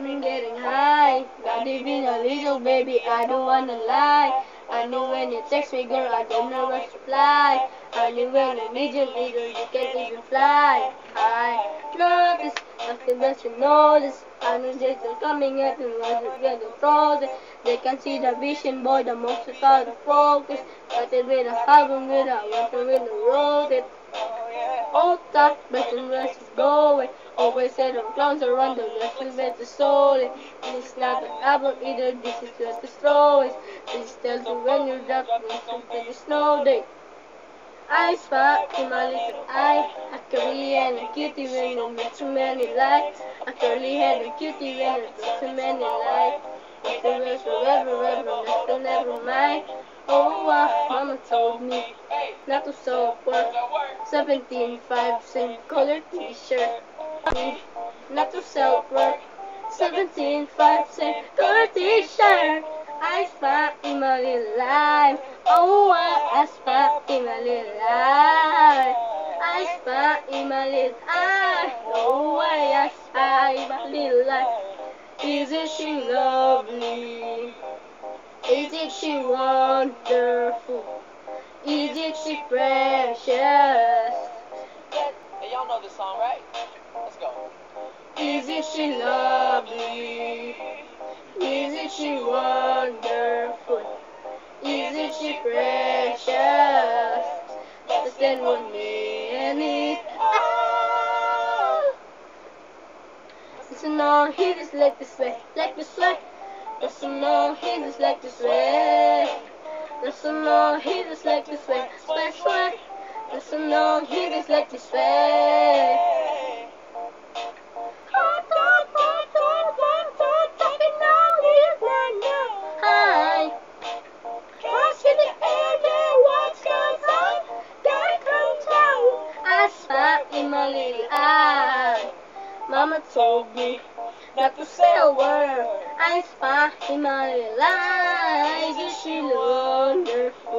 been getting high. Not even a little, baby, I don't wanna lie. I know when you text me, girl, I don't know what to reply. I knew when I need you can't even fly. I notice nothing that you notice. I know they're still coming at me when you're getting frozen. They can see the vision, boy, the most out of focus. Got it with a album, with a weapon, with a road. It all that, but the rest is going. Always said on clowns around the rest is better soul. This is not an album either, this is just a story. Please tell me when you're done, when the snow day. I spot in my little eye, a curly and a cutie when you met too many lights. A curly head and cutie when you met too many lights. Nothing else forever, nothing never mind. Oh, mama told me not to sew work. 17.5 same color t-shirt. Not to sell work. 17.5 same color t-shirt. I spot in my little life. Oh, I spot in my little life. I spot in my little eye. Oh, I spot in my little life. Isn't she lovely? Isn't she wonderful? Isn't she precious? Hey, y'all know this song, right? Let's go. Isn't she lovely? Isn't she wonderful? Isn't she precious? Less than 1 minute. Listen on, he just like this way, like this way. Listen on, he just like this way. Listen on, he just like this way, way. Listen on, he just like this way. In my little eye, Mama told me not to say a word. I spy in my little eyes. Is she wonderful?